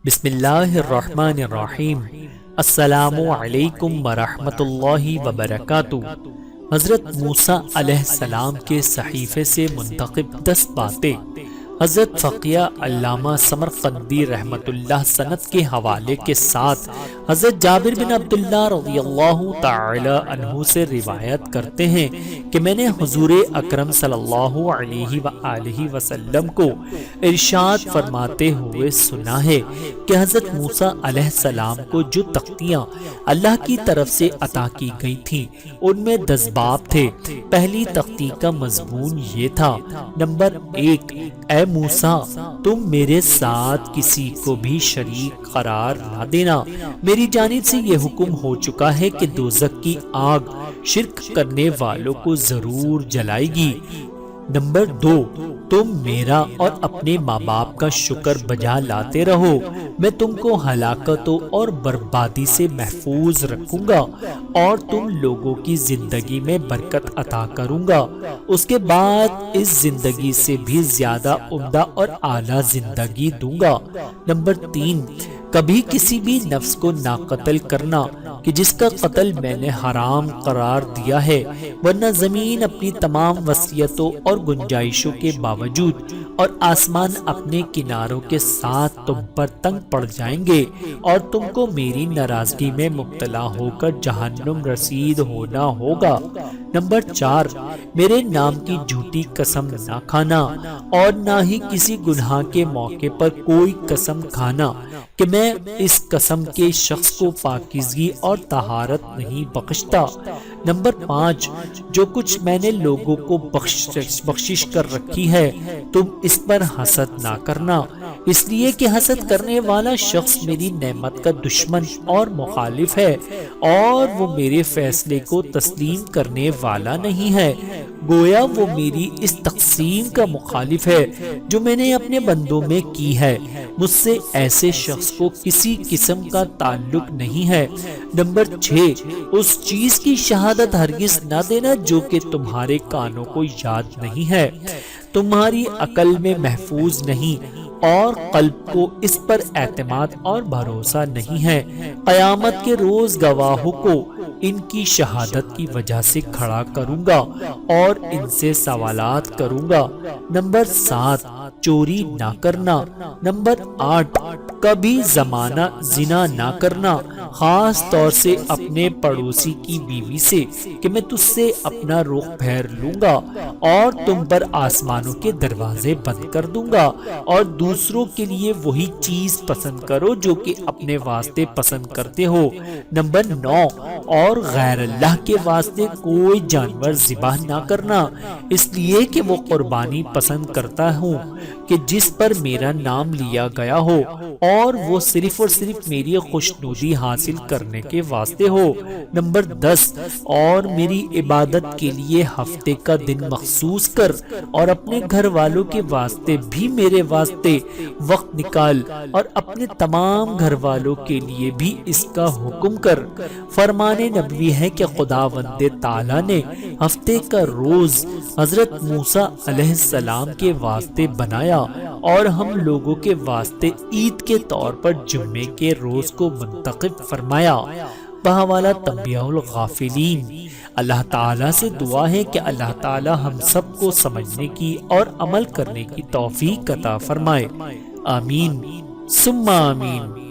بسم اللہ الرحمن الرحیم۔ السلام علیکم ورحمۃ اللہ وبرکاتہ۔ حضرت موسیٰ علیہ السلام کے صحیفے سے منتخب 10 باتیں حضرت فقیہ علامہ سمرقندی رحمۃ اللہ سند کے حوالے کے ساتھ حضرت جابر بن عبداللہ رضی اللہ تعالی عنہ سے روایت کرتے ہیں کہ میں نے حضور اکرم صلی اللہ علیہ وآلہ وسلم کو ارشاد فرماتے ہوئے سنا ہے کہ حضرت موسیٰ علیہ السلام کو جو تختیاں اللہ کی طرف سے عطا کی گئی تھیں ان میں 10 باب تھے۔ پہلی تختی کا مضمون یہ تھا: نمبر 1، اے موسیٰ، تم میرے ساتھ کسی کو بھی شریک قرار نہ دینا۔ میری جانب سے یہ حکم ہو چکا ہے کہ دوزخ کی آگ شرک کرنے والوں کو ضرور جلائے گی۔ نمبر 2، تم میرا اور اپنے ماں باپ کا شکر بجا لاتے رہو، میں تم کو ہلاکتوں اور بربادی سے محفوظ رکھوں گا اور تم لوگوں کی زندگی میں برکت عطا کروں گا، اس کے بعد اس زندگی سے بھی زیادہ عمدہ اور اعلیٰ زندگی دوں گا۔ نمبر 3، کبھی کسی بھی نفس کو نہ قتل کرنا کہ جس کا قتل میں نے حرام قرار دیا ہے، ورنہ زمین اپنی تمام وسعتوں اور گنجائشوں کے باوجود اور آسمان اپنے کناروں کے ساتھ تم پر تنگ پڑ جائیں گے اور تم کو میری ناراضگی میں مبتلا ہو کر جہنم رسید ہونا ہوگا۔ نمبر 4، میرے نام کی جھوٹی قسم نہ کھانا اور نہ ہی کسی گناہ کے موقع پر کوئی قسم کھانا کہ میں اس قسم کے شخص کو پاکیزگی اور طہارت نہیں بخشتا۔ نمبر 5، جو کچھ میں نے لوگوں کو بخشش کر رکھی ہے تم اس پر حسد نہ کرنا، اس لیے کہ حسد کرنے والا شخص میری نعمت کا دشمن اور مخالف ہے اور وہ میرے فیصلے کو تسلیم کرنے والا نہیں ہے، گویا وہ میری اس تقسیم کا مخالف ہے جو میں نے اپنے بندوں میں کی ہے۔ مجھ سے ایسے شخص کو کسی قسم کا تعلق نہیں ہے۔ نمبر 6، اس چیز کی شہادت ہرگز نہ دینا جو کہ تمہارے کانوں کو یاد نہیں ہے، تمہاری عقل میں محفوظ نہیں اور قلب کو اس پر اعتماد اور بھروسہ نہیں ہے۔ قیامت کے روز گواہوں کو ان کی شہادت کی وجہ سے کھڑا کروں گا اور ان سے سوالات کروں گا۔ نمبر 7، چوری نہ کرنا۔ نمبر 8، کبھی زمانہ زنا نہ کرنا، خاص طور سے اپنے پڑوسی کی بیوی سے کہ میں تجھ سے اپنا رخ پھیر لوں گا اور تم پر آسمانوں کے دروازے بند کر دوں گا اور دوسروں کے لیے وہی چیز پسند کرو جو کہ اپنے واسطے پسند کرتے ہو۔ نمبر 9، اور غیر اللہ کے واسطے کوئی جانور ذبح نہ کرنا، اس لیے کہ وہ قربانی پسند کرتا ہوں کہ جس پر میرا نام لیا گیا ہو اور وہ صرف اور صرف میری خوشنودی حاصل کرنے کے واسطے ہو۔ نمبر 10، اور میری عبادت کے لیے ہفتے کا دن مخصوص کر اور اپنے گھر والوں کے واسطے بھی میرے واسطے وقت نکال اور اپنے تمام گھر والوں کے لیے بھی اس کا حکم کر۔ فرمان نبوی ہے کہ خداوند تعالیٰ نے ہفتے کا روز حضرت موسیٰ علیہ السلام کے واسطے بنایا اور ہم لوگوں کے واسطے عید کے طور پر جمعے کے روز کو منتخب فرمایا۔ بحوالہ تنبیہ الغافلین۔ اللہ تعالیٰ سے دعا ہے کہ اللہ تعالیٰ ہم سب کو سمجھنے کی اور عمل کرنے کی توفیق عطا فرمائے۔ آمین ثم آمین۔